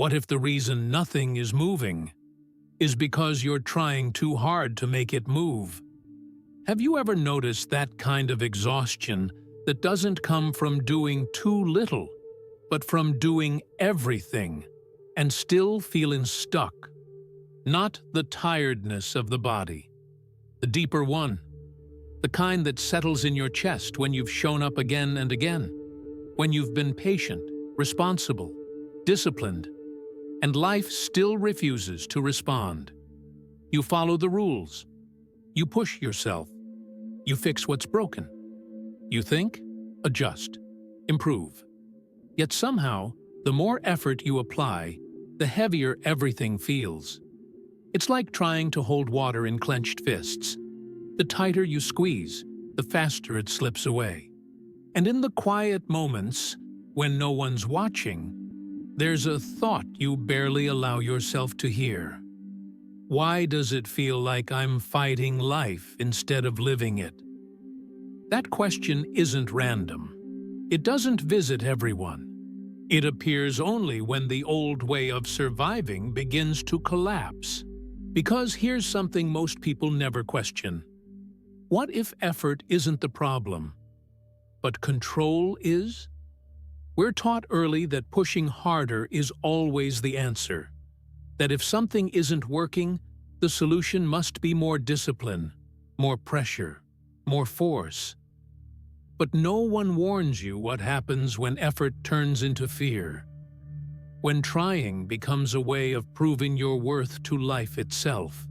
What if the reason nothing is moving is because you're trying too hard to make it move? Have you ever noticed that kind of exhaustion that doesn't come from doing too little, but from doing everything and still feeling stuck? Not the tiredness of the body, the deeper one, the kind that settles in your chest when you've shown up again and again, when you've been patient, responsible, disciplined, and life still refuses to respond. You follow the rules. You push yourself. You fix what's broken. You think, adjust, improve. Yet somehow, the more effort you apply, the heavier everything feels. It's like trying to hold water in clenched fists. The tighter you squeeze, the faster it slips away. And in the quiet moments, when no one's watching, there's a thought you barely allow yourself to hear. Why does it feel like I'm fighting life instead of living it? That question isn't random. It doesn't visit everyone. It appears only when the old way of surviving begins to collapse. Because here's something most people never question. What if effort isn't the problem, but control is? We're taught early that pushing harder is always the answer. That if something isn't working, the solution must be more discipline, more pressure, more force. But no one warns you what happens when effort turns into fear. When trying becomes a way of proving your worth to life itself.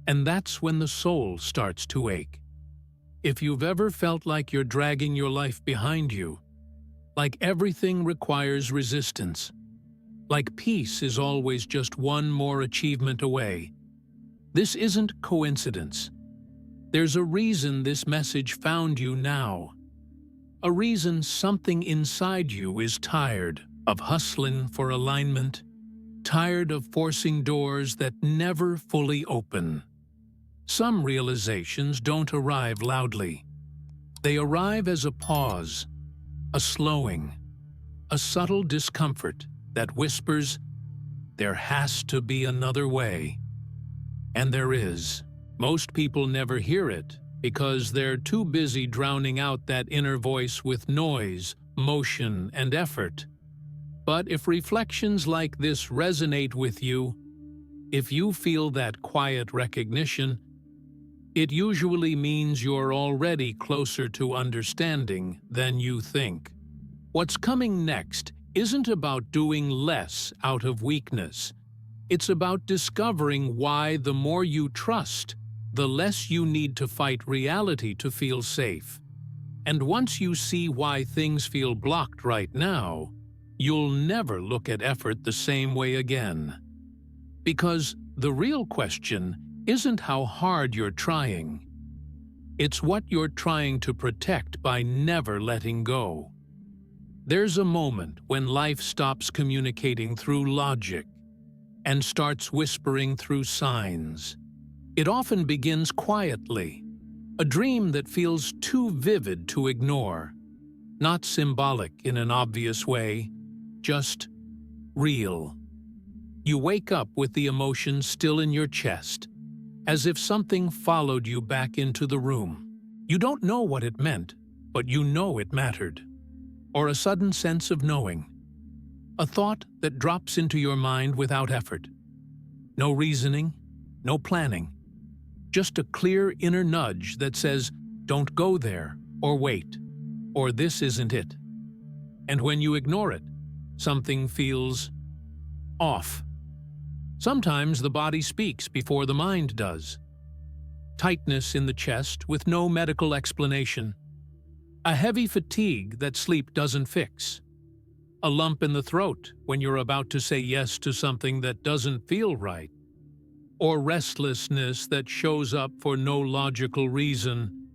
And that's when the soul starts to ache. If you've ever felt like you're dragging your life behind you, like everything requires resistance, like peace is always just one more achievement away, this isn't coincidence. There's a reason this message found you now. A reason something inside you is tired of hustling for alignment, tired of forcing doors that never fully open. Some realizations don't arrive loudly. They arrive as a pause, a slowing, a subtle discomfort that whispers, there has to be another way. And there is. Most people never hear it because they're too busy drowning out that inner voice with noise, motion, and effort. But if reflections like this resonate with you, if you feel that quiet recognition, it usually means you're already closer to understanding than you think. What's coming next isn't about doing less out of weakness. It's about discovering why the more you trust, the less you need to fight reality to feel safe. And once you see why things feel blocked right now, you'll never look at effort the same way again. Because the real question isn't how hard you're trying. It's what you're trying to protect by never letting go. There's a moment when life stops communicating through logic and starts whispering through signs. It often begins quietly, a dream that feels too vivid to ignore, not symbolic in an obvious way, just real. You wake up with the emotion still in your chest, as if something followed you back into the room. You don't know what it meant, but you know it mattered. Or a sudden sense of knowing. A thought that drops into your mind without effort. No reasoning, no planning. Just a clear inner nudge that says, don't go there, or wait, or this isn't it. And when you ignore it, something feels off. Sometimes the body speaks before the mind does. Tightness in the chest with no medical explanation. A heavy fatigue that sleep doesn't fix. A lump in the throat when you're about to say yes to something that doesn't feel right. Or restlessness that shows up for no logical reason,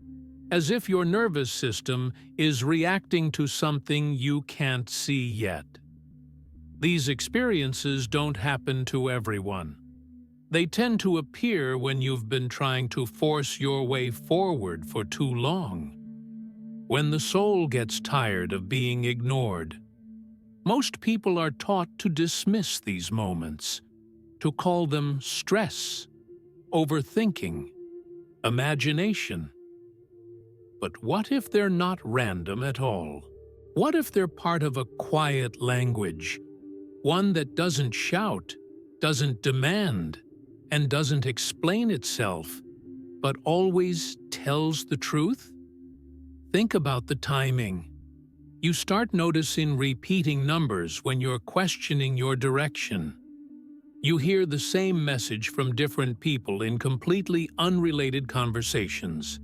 as if your nervous system is reacting to something you can't see yet. These experiences don't happen to everyone. They tend to appear when you've been trying to force your way forward for too long. When the soul gets tired of being ignored. Most people are taught to dismiss these moments, to call them stress, overthinking, imagination. But what if they're not random at all? What if they're part of a quiet language, one that doesn't shout, doesn't demand, and doesn't explain itself, but always tells the truth? Think about the timing. You start noticing repeating numbers when you're questioning your direction. You hear the same message from different people in completely unrelated conversations.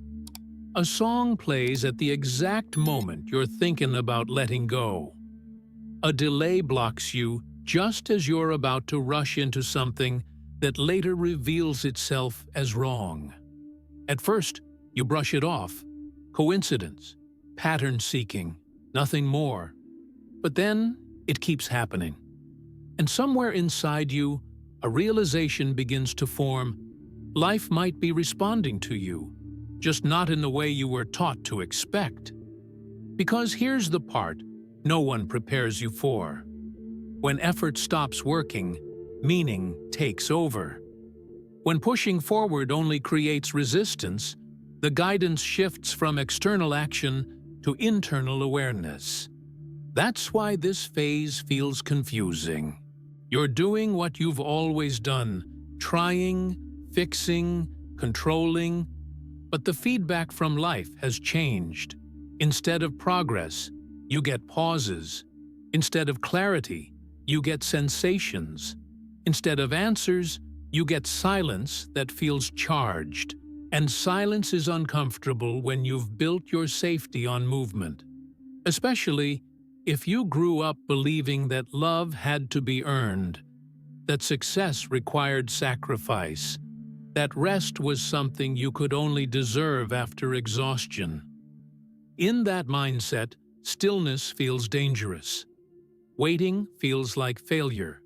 A song plays at the exact moment you're thinking about letting go. A delay blocks you just as you're about to rush into something that later reveals itself as wrong. At first, you brush it off. Coincidence, pattern seeking, nothing more. But then, it keeps happening. And somewhere inside you, a realization begins to form. Life might be responding to you, just not in the way you were taught to expect. Because here's the part no one prepares you for. When effort stops working, meaning takes over. When pushing forward only creates resistance, the guidance shifts from external action to internal awareness. That's why this phase feels confusing. You're doing what you've always done, trying, fixing, controlling, but the feedback from life has changed. Instead of progress, you get pauses. Instead of clarity, you get sensations. Instead of answers, you get silence that feels charged. And silence is uncomfortable when you've built your safety on movement. Especially if you grew up believing that love had to be earned, that success required sacrifice, that rest was something you could only deserve after exhaustion. In that mindset, stillness feels dangerous. Waiting feels like failure.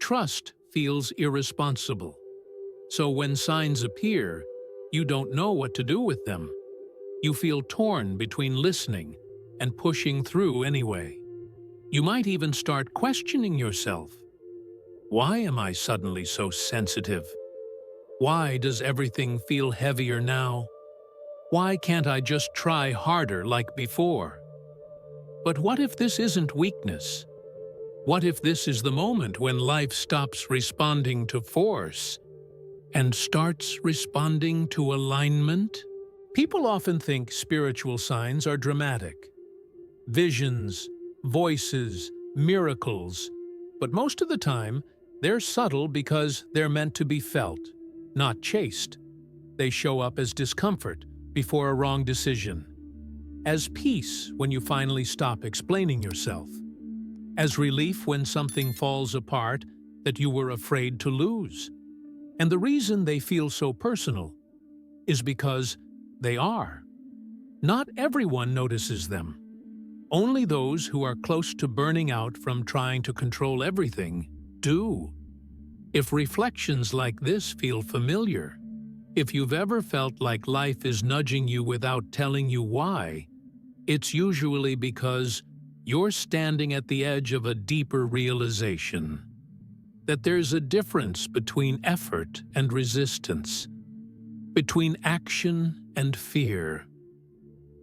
Trust feels irresponsible. So when signs appear, you don't know what to do with them. You feel torn between listening and pushing through anyway. You might even start questioning yourself. Why am I suddenly so sensitive? Why does everything feel heavier now? Why can't I just try harder like before? But what if this isn't weakness? What if this is the moment when life stops responding to force and starts responding to alignment? People often think spiritual signs are dramatic. Visions, voices, miracles. But most of the time, they're subtle because they're meant to be felt, not chased. They show up as discomfort before a wrong decision, as peace when you finally stop explaining yourself, as relief when something falls apart that you were afraid to lose. And the reason they feel so personal is because they are. Not everyone notices them. Only those who are close to burning out from trying to control everything do. If reflections like this feel familiar, if you've ever felt like life is nudging you without telling you why, it's usually because you're standing at the edge of a deeper realization. That there's a difference between effort and resistance, between action and fear,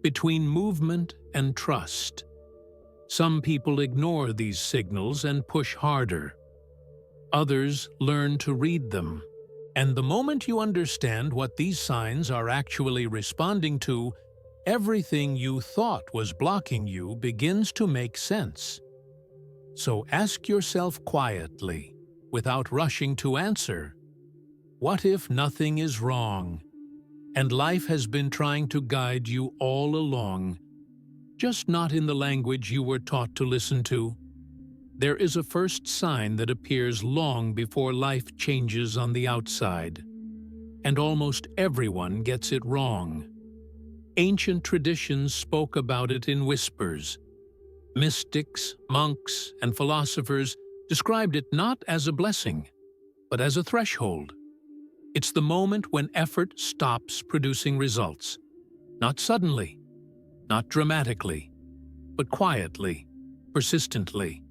between movement and trust. Some people ignore these signals and push harder. Others learn to read them. And the moment you understand what these signs are actually responding to, everything you thought was blocking you begins to make sense. So ask yourself quietly, without rushing to answer, what if nothing is wrong, and life has been trying to guide you all along, just not in the language you were taught to listen to? There is a first sign that appears long before life changes on the outside, and almost everyone gets it wrong. Ancient traditions spoke about it in whispers. Mystics, monks, and philosophers described it not as a blessing, but as a threshold. It's the moment when effort stops producing results. Not suddenly, not dramatically, but quietly, persistently.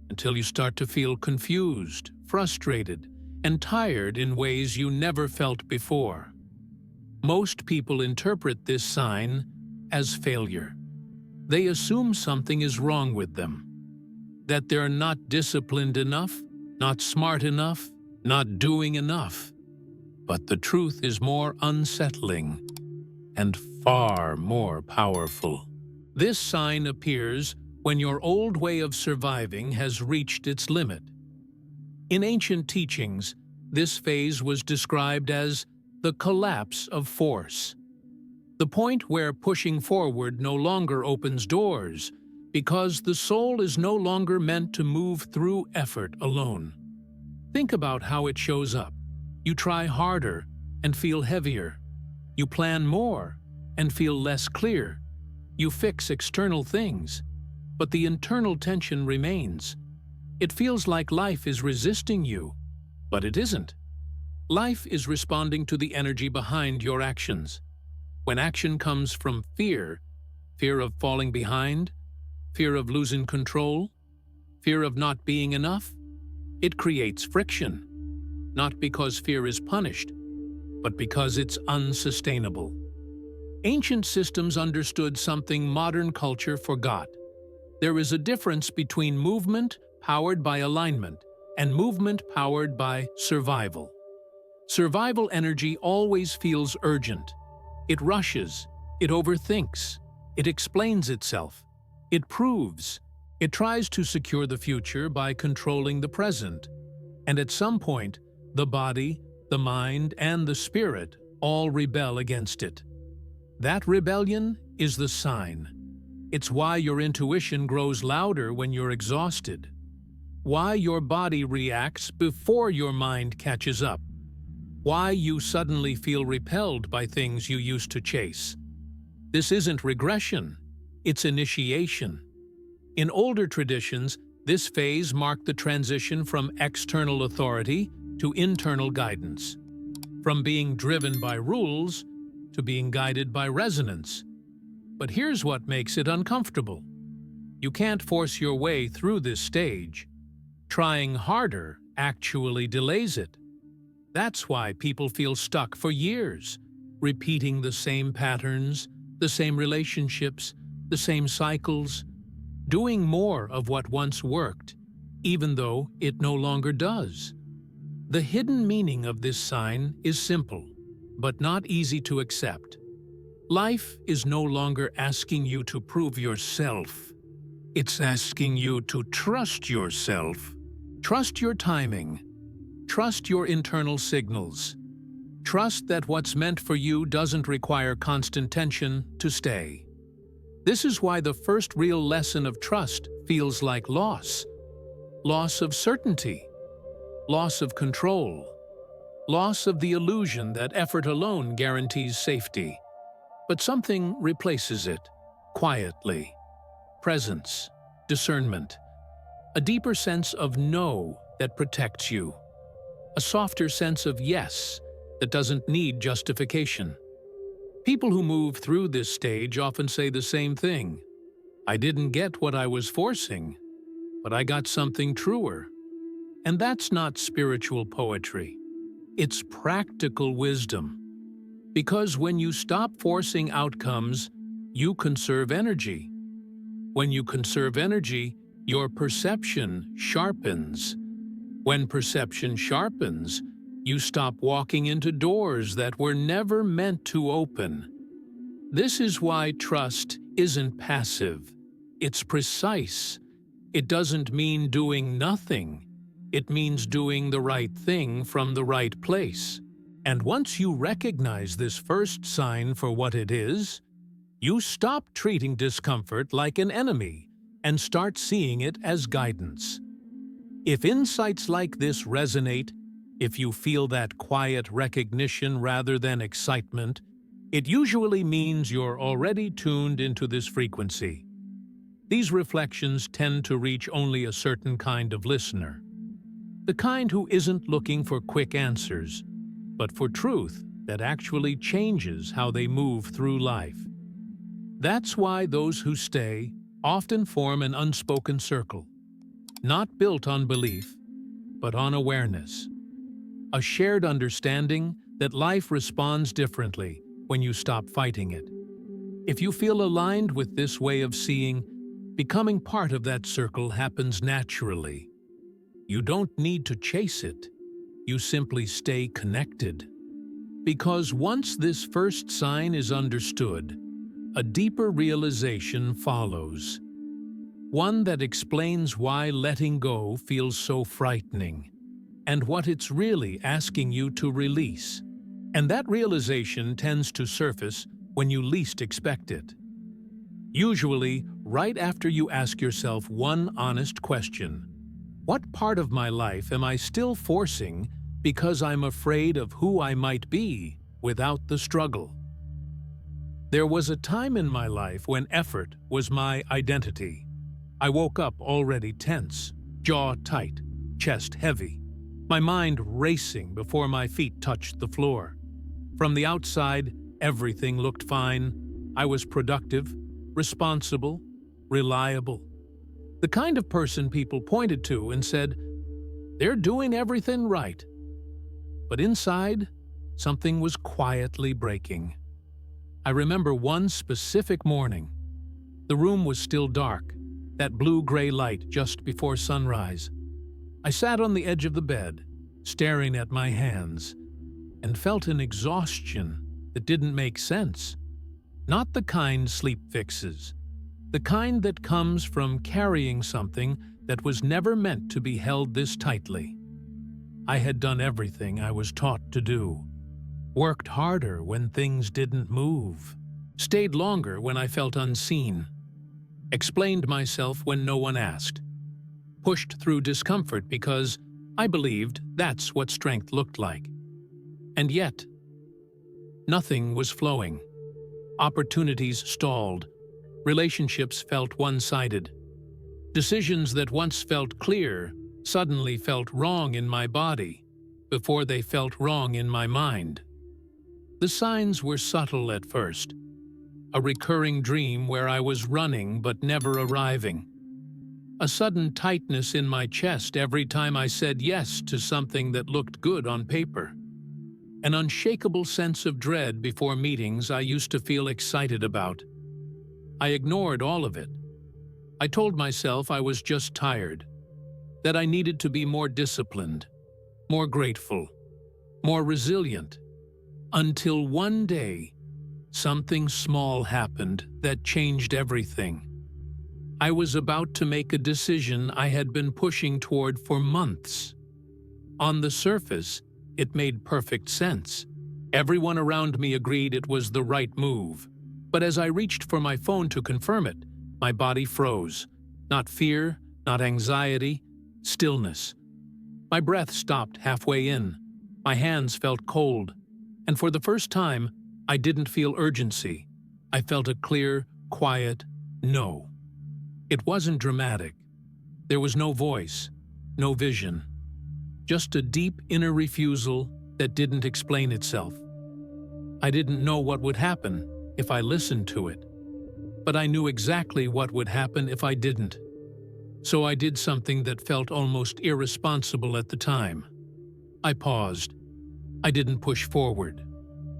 until you start to feel confused, frustrated, and tired in ways you never felt before. Most people interpret this sign as failure. They assume something is wrong with them, that they're not disciplined enough, not smart enough, not doing enough. But the truth is more unsettling and far more powerful. This sign appears when your old way of surviving has reached its limit. In ancient teachings, this phase was described as the collapse of force, the point where pushing forward no longer opens doors because the soul is no longer meant to move through effort alone. Think about how it shows up. You try harder and feel heavier. You plan more and feel less clear. You fix external things, but the internal tension remains. It feels like life is resisting you, but it isn't. Life is responding to the energy behind your actions. When action comes from fear, fear of falling behind, fear of losing control, fear of not being enough, it creates friction. Not because fear is punished, but because it's unsustainable. Ancient systems understood something modern culture forgot. There is a difference between movement powered by alignment and movement powered by survival. Survival energy always feels urgent. It rushes, it overthinks, it explains itself, it proves, it tries to secure the future by controlling the present. And at some point, the body, the mind, and the spirit all rebel against it. That rebellion is the sign. It's why your intuition grows louder when you're exhausted, why your body reacts before your mind catches up, why you suddenly feel repelled by things you used to chase. This isn't regression, it's initiation. In older traditions, this phase marked the transition from external authority to internal guidance, from being driven by rules to being guided by resonance. But here's what makes it uncomfortable. You can't force your way through this stage. Trying harder actually delays it. That's why people feel stuck for years, repeating the same patterns, the same relationships, the same cycles, doing more of what once worked, even though it no longer does. The hidden meaning of this sign is simple, but not easy to accept. Life is no longer asking you to prove yourself. It's asking you to trust yourself. Trust your timing. Trust your internal signals. Trust that what's meant for you doesn't require constant tension to stay. This is why the first real lesson of trust feels like loss. Loss of certainty. Loss of control. Loss of the illusion that effort alone guarantees safety. But something replaces it, quietly. Presence, discernment, a deeper sense of no that protects you. A softer sense of yes that doesn't need justification. People who move through this stage often say the same thing. I didn't get what I was forcing, but I got something truer. And that's not spiritual poetry. It's practical wisdom. Because when you stop forcing outcomes, you conserve energy. When you conserve energy, your perception sharpens. When perception sharpens, you stop walking into doors that were never meant to open. This is why trust isn't passive. It's precise. It doesn't mean doing nothing. It means doing the right thing from the right place. And once you recognize this first sign for what it is, you stop treating discomfort like an enemy and start seeing it as guidance. If insights like this resonate, if you feel that quiet recognition rather than excitement, it usually means you're already tuned into this frequency. These reflections tend to reach only a certain kind of listener. The kind who isn't looking for quick answers, but for truth that actually changes how they move through life. That's why those who stay often form an unspoken circle. not built on belief, but on awareness. A shared understanding that life responds differently when you stop fighting it. If you feel aligned with this way of seeing, becoming part of that circle happens naturally. You don't need to chase it. You simply stay connected. Because once this first sign is understood, a deeper realization follows. One that explains why letting go feels so frightening, and what it's really asking you to release. And that realization tends to surface when you least expect it. Usually, right after you ask yourself one honest question: what part of my life am I still forcing because I'm afraid of who I might be without the struggle? There was a time in my life when effort was my identity. I woke up already tense, jaw tight, chest heavy, my mind racing before my feet touched the floor. From the outside, everything looked fine. I was productive, responsible, reliable. The kind of person people pointed to and said, "They're doing everything right." But inside, something was quietly breaking. I remember one specific morning. The room was still dark, that blue-gray light just before sunrise. I sat on the edge of the bed, staring at my hands, and felt an exhaustion that didn't make sense. Not the kind sleep fixes, the kind that comes from carrying something that was never meant to be held this tightly. I had done everything I was taught to do. Worked harder when things didn't move. Stayed longer when I felt unseen. Explained myself when no one asked. Pushed through discomfort because I believed that's what strength looked like. And yet, nothing was flowing. Opportunities stalled. Relationships felt one-sided. Decisions that once felt clear suddenly felt wrong in my body before they felt wrong in my mind. The signs were subtle at first. A recurring dream where I was running but never arriving. A sudden tightness in my chest every time I said yes to something that looked good on paper. An unshakable sense of dread before meetings I used to feel excited about. I ignored all of it. I told myself I was just tired, that I needed to be more disciplined, more grateful, more resilient. Until one day, something small happened that changed everything. I was about to make a decision I had been pushing toward for months. On the surface, it made perfect sense. Everyone around me agreed it was the right move. But as I reached for my phone to confirm it, my body froze. Not fear, not anxiety, stillness. My breath stopped halfway in. My hands felt cold. And for the first time, I didn't feel urgency. I felt a clear, quiet no. It wasn't dramatic. There was no voice, no vision. Just a deep inner refusal that didn't explain itself. I didn't know what would happen if I listened to it, but I knew exactly what would happen if I didn't. So I did something that felt almost irresponsible at the time. I paused. I didn't push forward.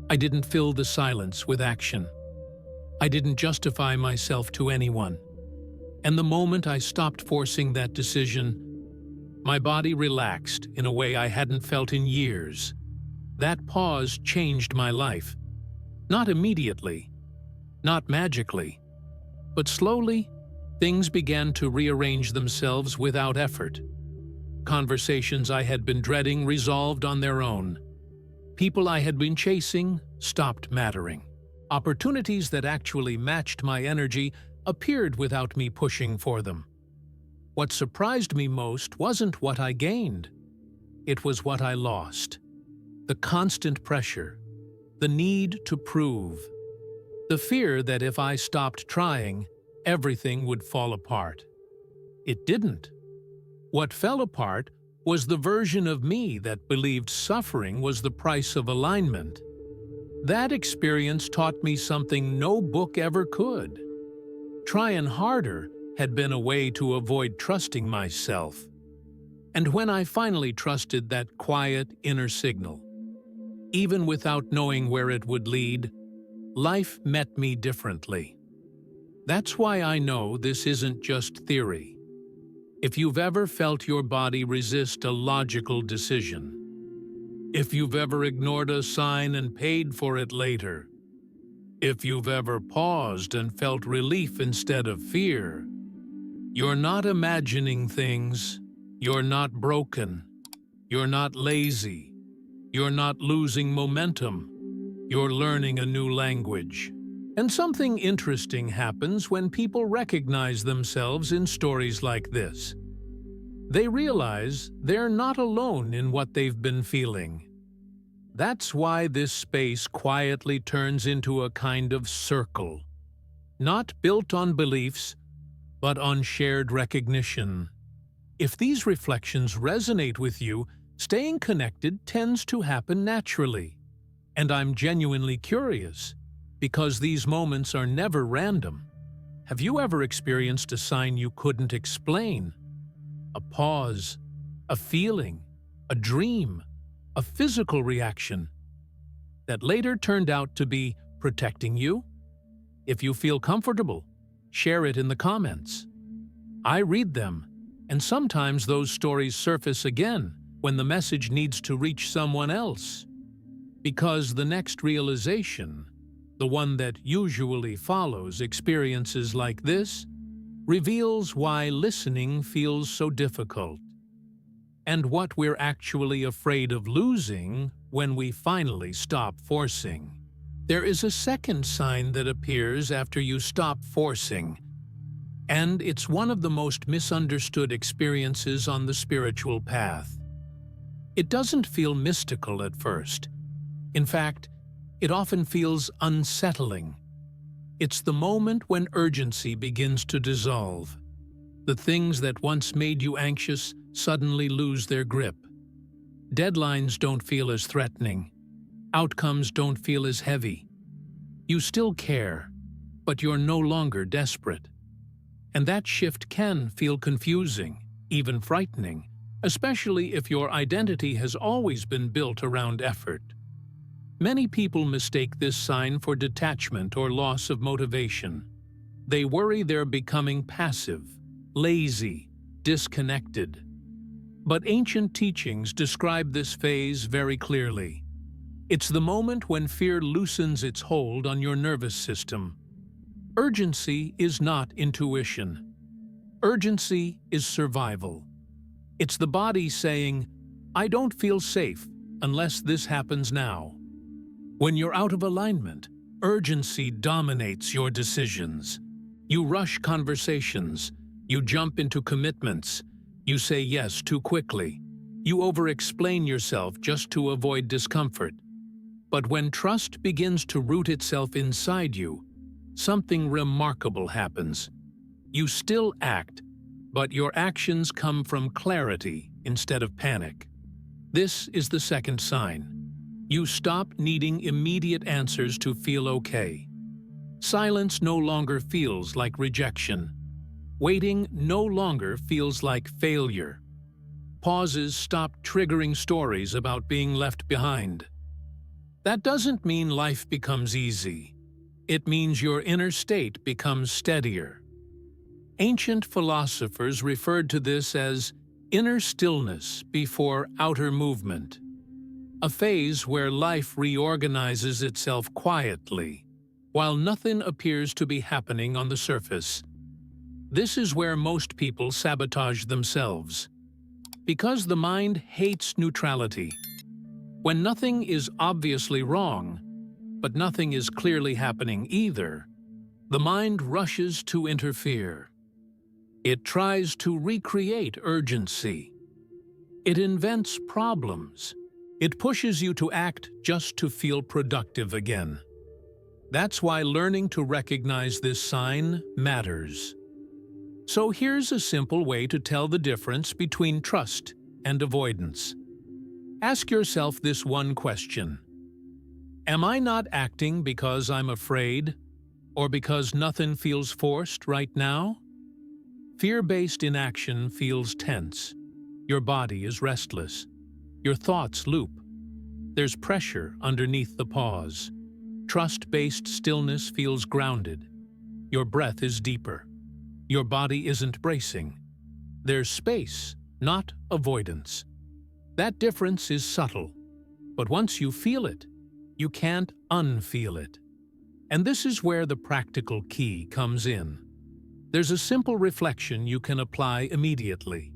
I didn't fill the silence with action. I didn't justify myself to anyone. And the moment I stopped forcing that decision, my body relaxed in a way I hadn't felt in years. That pause changed my life. Not immediately, not magically, but slowly, things began to rearrange themselves without effort. Conversations I had been dreading resolved on their own. People I had been chasing stopped mattering. Opportunities that actually matched my energy appeared without me pushing for them. What surprised me most wasn't what I gained. It was what I lost. The constant pressure, the need to prove, the fear that if I stopped trying, everything would fall apart. It didn't. What fell apart was the version of me that believed suffering was the price of alignment. That experience taught me something no book ever could. Trying harder had been a way to avoid trusting myself. And when I finally trusted that quiet inner signal, even without knowing where it would lead, life met me differently. That's why I know this isn't just theory. If you've ever felt your body resist a logical decision, if you've ever ignored a sign and paid for it later, if you've ever paused and felt relief instead of fear, you're not imagining things, you're not broken, you're not lazy, you're not losing momentum, you're learning a new language. And something interesting happens when people recognize themselves in stories like this. They realize they're not alone in what they've been feeling. That's why this space quietly turns into a kind of circle, not built on beliefs, but on shared recognition. If these reflections resonate with you, staying connected tends to happen naturally. And I'm genuinely curious, because these moments are never random. Have you ever experienced a sign you couldn't explain? A pause, a feeling, a dream, a physical reaction that later turned out to be protecting you? If you feel comfortable, share it in the comments. I read them, and sometimes those stories surface again when the message needs to reach someone else. Because the next realization, the one that usually follows experiences like this, reveals why listening feels so difficult, and what we're actually afraid of losing when we finally stop forcing. There is a second sign that appears after you stop forcing, and it's one of the most misunderstood experiences on the spiritual path. It doesn't feel mystical at first. In fact, it often feels unsettling. It's the moment when urgency begins to dissolve. The things that once made you anxious suddenly lose their grip. Deadlines don't feel as threatening. Outcomes don't feel as heavy. You still care, but you're no longer desperate. And that shift can feel confusing, even frightening, especially if your identity has always been built around effort. Many people mistake this sign for detachment or loss of motivation. They worry they're becoming passive, lazy, disconnected. But ancient teachings describe this phase very clearly. It's the moment when fear loosens its hold on your nervous system. Urgency is not intuition. Urgency is survival. It's the body saying, "I don't feel safe unless this happens now." When you're out of alignment, urgency dominates your decisions. You rush conversations, you jump into commitments, you say yes too quickly, you over-explain yourself just to avoid discomfort. But when trust begins to root itself inside you, something remarkable happens. You still act, but your actions come from clarity instead of panic. This is the second sign. You stop needing immediate answers to feel okay. Silence no longer feels like rejection. Waiting no longer feels like failure. Pauses stop triggering stories about being left behind. That doesn't mean life becomes easy. It means your inner state becomes steadier. Ancient philosophers referred to this as inner stillness before outer movement, a phase where life reorganizes itself quietly, while nothing appears to be happening on the surface. This is where most people sabotage themselves, because the mind hates neutrality. When nothing is obviously wrong, but nothing is clearly happening either, the mind rushes to interfere. It tries to recreate urgency. It invents problems. It pushes you to act just to feel productive again. That's why learning to recognize this sign matters. So here's a simple way to tell the difference between trust and avoidance. Ask yourself this one question. Am I not acting because I'm afraid, or because nothing feels forced right now? Fear-based inaction feels tense. Your body is restless. Your thoughts loop. There's pressure underneath the pause. Trust-based stillness feels grounded. Your breath is deeper. Your body isn't bracing. There's space, not avoidance. That difference is subtle, but once you feel it, you can't unfeel it. And this is where the practical key comes in. There's a simple reflection you can apply immediately,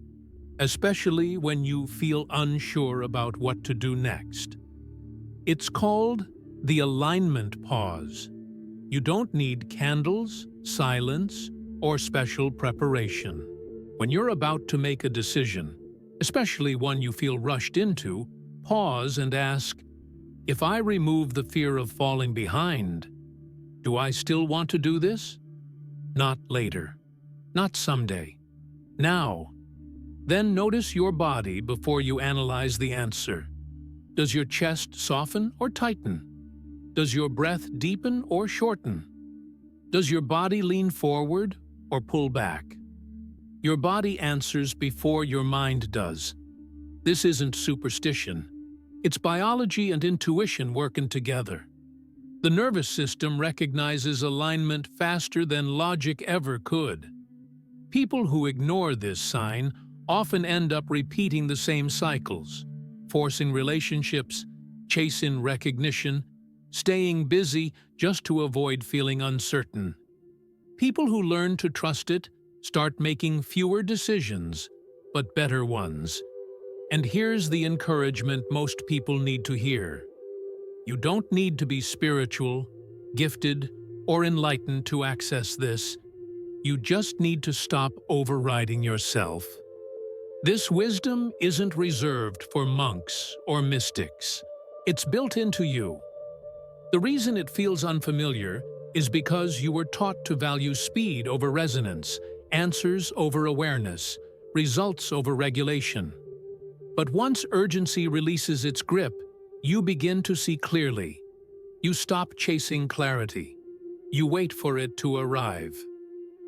especially when you feel unsure about what to do next. It's called the alignment pause. You don't need candles, silence, or special preparation. When you're about to make a decision, especially one you feel rushed into, pause and ask, if I remove the fear of falling behind, do I still want to do this? Not later. Not someday. Now. Then notice your body before you analyze the answer. Does your chest soften or tighten? Does your breath deepen or shorten? Does your body lean forward or pull back? Your body answers before your mind does. This isn't superstition. It's biology and intuition working together. The nervous system recognizes alignment faster than logic ever could. People who ignore this sign often end up repeating the same cycles, forcing relationships, chasing recognition, staying busy just to avoid feeling uncertain. People who learn to trust it start making fewer decisions, but better ones. And here's the encouragement most people need to hear. You don't need to be spiritual, gifted, or enlightened to access this. You just need to stop overriding yourself. This wisdom isn't reserved for monks or mystics. It's built into you. The reason it feels unfamiliar is because you were taught to value speed over resonance, answers over awareness, results over regulation. But once urgency releases its grip, you begin to see clearly. You stop chasing clarity. You wait for it to arrive.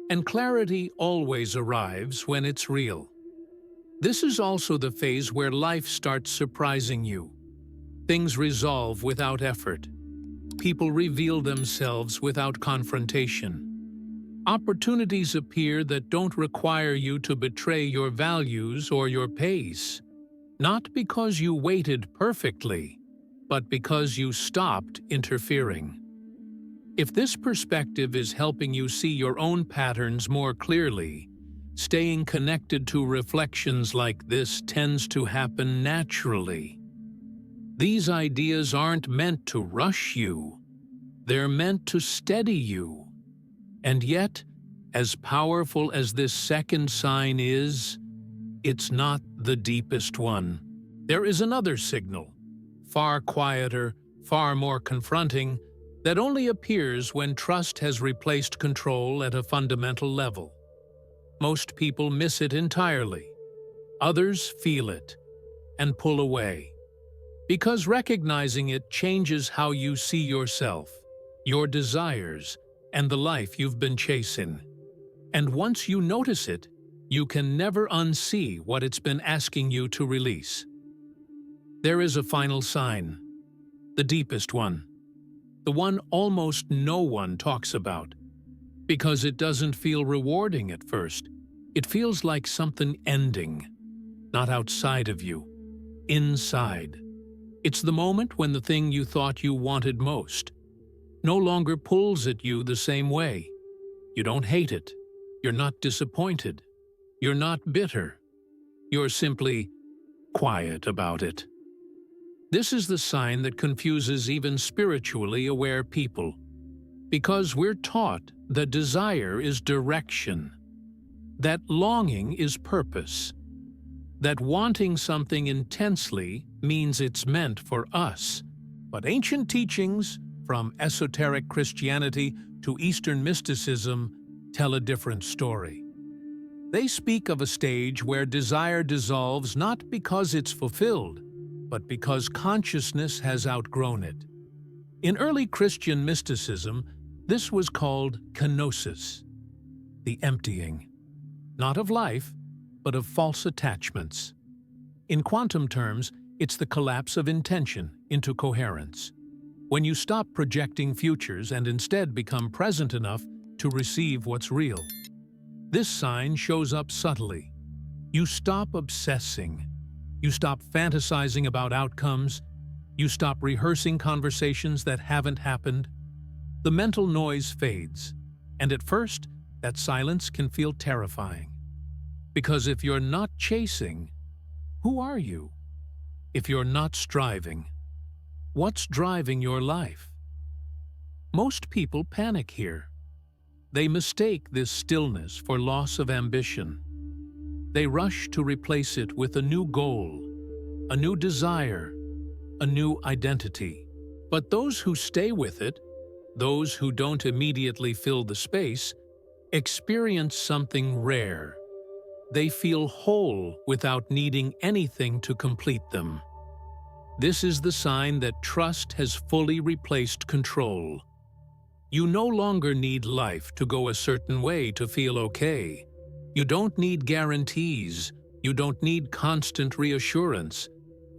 And clarity always arrives when it's real. This is also the phase where life starts surprising you. Things resolve without effort. People reveal themselves without confrontation. Opportunities appear that don't require you to betray your values or your pace. Not because you waited perfectly, but because you stopped interfering. If this perspective is helping you see your own patterns more clearly, staying connected to reflections like this tends to happen naturally. These ideas aren't meant to rush you. They're meant to steady you. And yet, as powerful as this second sign is, it's not the deepest one. There is another signal, far quieter, far more confronting, that only appears when trust has replaced control at a fundamental level. Most people miss it entirely. Others feel it and pull away. Because recognizing it changes how you see yourself, your desires, and the life you've been chasing. And once you notice it, you can never unsee what it's been asking you to release. There is a final sign, the deepest one, the one almost no one talks about, because it doesn't feel rewarding at first. It feels like something ending, not outside of you, inside. It's the moment when the thing you thought you wanted most no longer pulls at you the same way. You don't hate it. You're not disappointed. You're not bitter. You're simply quiet about it. This is the sign that confuses even spiritually aware people, because we're taught that desire is direction, that longing is purpose, that wanting something intensely means it's meant for us. But ancient teachings, from esoteric Christianity to Eastern mysticism, tell a different story. They speak of a stage where desire dissolves not because it's fulfilled, but because consciousness has outgrown it. In early Christian mysticism, this was called kenosis, the emptying. not of life, but of false attachments. In quantum terms, it's the collapse of intention into coherence. When you stop projecting futures and instead become present enough to receive what's real. This sign shows up subtly. You stop obsessing. You stop fantasizing about outcomes. You stop rehearsing conversations that haven't happened. The mental noise fades, and at first, that silence can feel terrifying. Because if you're not chasing, who are you? If you're not striving, what's driving your life? Most people panic here. They mistake this stillness for loss of ambition. They rush to replace it with a new goal, a new desire, a new identity. But those who stay with it, those who don't immediately fill the space, experience something rare. They feel whole without needing anything to complete them. This is the sign that trust has fully replaced control. You no longer need life to go a certain way to feel okay. You don't need guarantees. You don't need constant reassurance.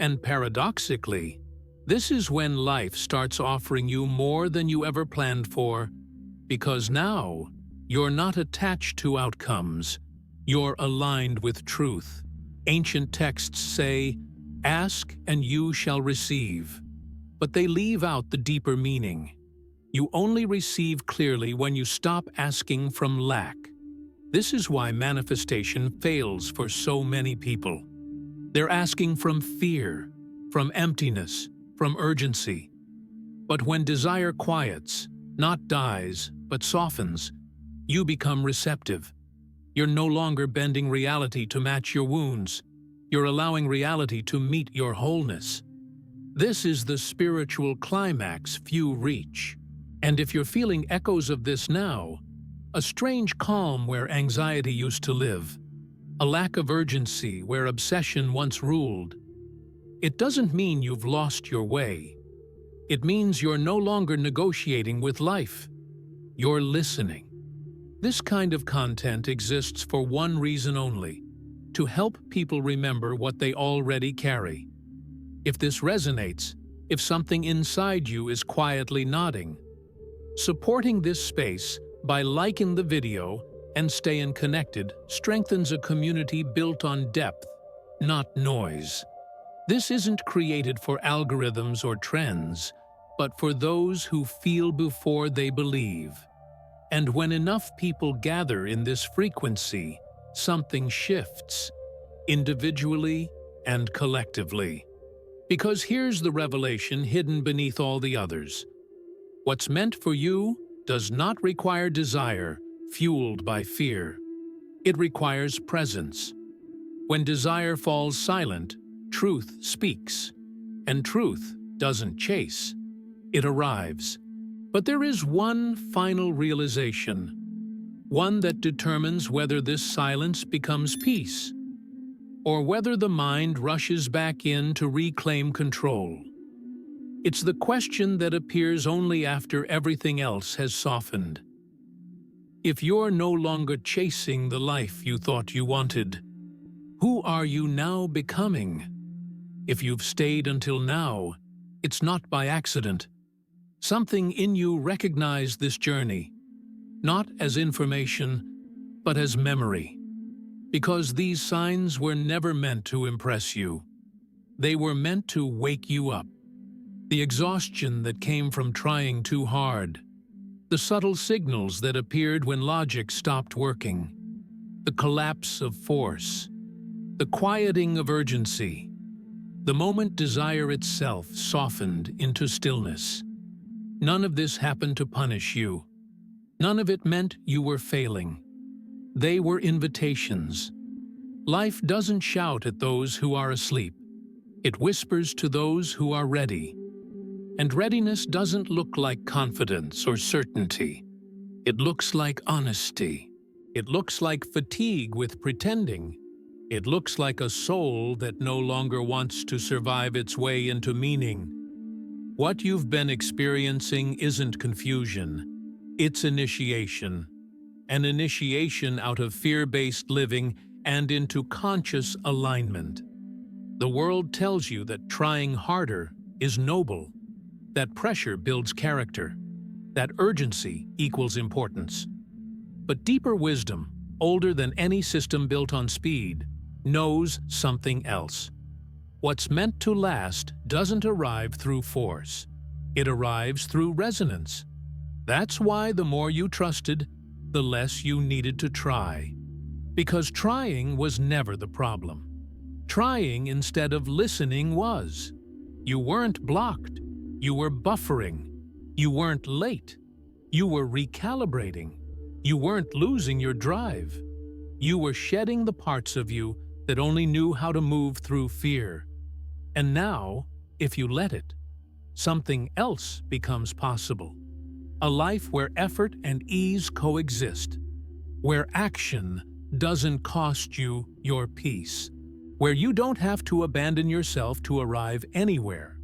And paradoxically, this is when life starts offering you more than you ever planned for, because now you're not attached to outcomes. You're aligned with truth. Ancient texts say, "Ask and you shall receive." But they leave out the deeper meaning. You only receive clearly when you stop asking from lack. This is why manifestation fails for so many people. They're asking from fear, from emptiness, from urgency. But when desire quiets, not dies, but softens, you become receptive. You're no longer bending reality to match your wounds. You're allowing reality to meet your wholeness. This is the spiritual climax few reach. And if you're feeling echoes of this now, a strange calm where anxiety used to live, a lack of urgency where obsession once ruled, it doesn't mean you've lost your way. It means you're no longer negotiating with life. You're listening. This kind of content exists for one reason only: to help people remember what they already carry. If this resonates, if something inside you is quietly nodding, supporting this space by liking the video and staying connected strengthens a community built on depth, not noise. This isn't created for algorithms or trends, but for those who feel before they believe. And when enough people gather in this frequency, something shifts, individually and collectively. Because here's the revelation hidden beneath all the others. What's meant for you does not require desire fueled by fear. It requires presence. When desire falls silent, truth speaks. And truth doesn't chase. It arrives. But there is one final realization, one that determines whether this silence becomes peace, or whether the mind rushes back in to reclaim control. It's the question that appears only after everything else has softened. If you're no longer chasing the life you thought you wanted, who are you now becoming? If you've stayed until now, it's not by accident. Something in you recognized this journey, not as information, but as memory. Because these signs were never meant to impress you. They were meant to wake you up. The exhaustion that came from trying too hard. The subtle signals that appeared when logic stopped working. The collapse of force. The quieting of urgency. The moment desire itself softened into stillness. None of this happened to punish you. None of it meant you were failing. They were invitations. Life doesn't shout at those who are asleep. It whispers to those who are ready. And readiness doesn't look like confidence or certainty. It looks like honesty. It looks like fatigue with pretending. It looks like a soul that no longer wants to survive its way into meaning. What you've been experiencing isn't confusion. It's initiation. an initiation out of fear-based living and into conscious alignment. The world tells you that trying harder is noble, that pressure builds character, that urgency equals importance. But deeper wisdom, older than any system built on speed, knows something else. What's meant to last doesn't arrive through force. It arrives through resonance. That's why the more you trusted, the less you needed to try. Because trying was never the problem. Trying instead of listening was. You weren't blocked. You were buffering. You weren't late. You were recalibrating. You weren't losing your drive. You were shedding the parts of you that only knew how to move through fear. And now, if you let it, something else becomes possible. A life where effort and ease coexist. Where action doesn't cost you your peace. Where you don't have to abandon yourself to arrive anywhere.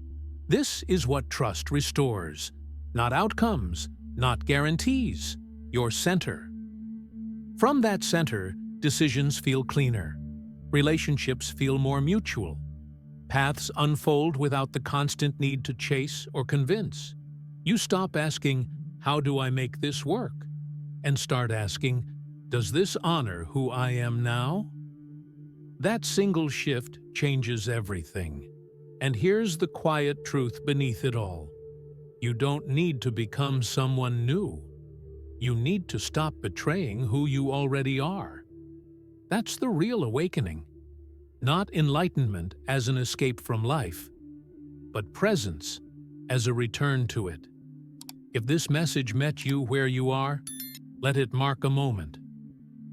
This is what trust restores. Not outcomes, not guarantees. Your center. From that center, decisions feel cleaner. Relationships feel more mutual. Paths unfold without the constant need to chase or convince. You stop asking, "How do I make this work?" and start asking, "Does this honor who I am now?" That single shift changes everything. And here's the quiet truth beneath it all. You don't need to become someone new. You need to stop betraying who you already are. That's the real awakening. Not enlightenment as an escape from life, but presence as a return to it. If this message met you where you are, let it mark a moment.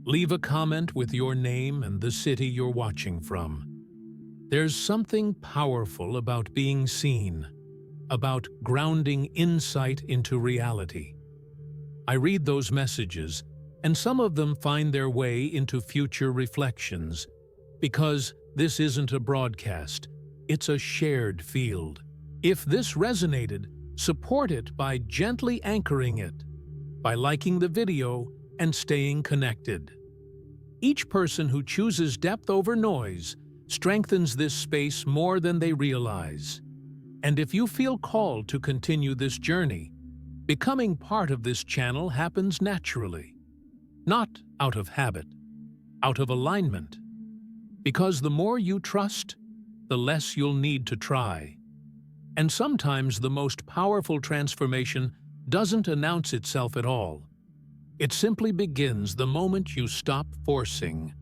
Leave a comment with your name and the city you're watching from. There's something powerful about being seen, about grounding insight into reality. I read those messages, and some of them find their way into future reflections, because this isn't a broadcast, it's a shared field. If this resonated, support it by gently anchoring it, by liking the video and staying connected. Each person who chooses depth over noise strengthens this space more than they realize. And if you feel called to continue this journey, becoming part of this channel happens naturally. Not out of habit, out of alignment. Because the more you trust, the less you'll need to try. And sometimes the most powerful transformation doesn't announce itself at all. It simply begins the moment you stop forcing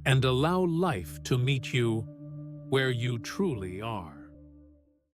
and allow life to meet you where you truly are.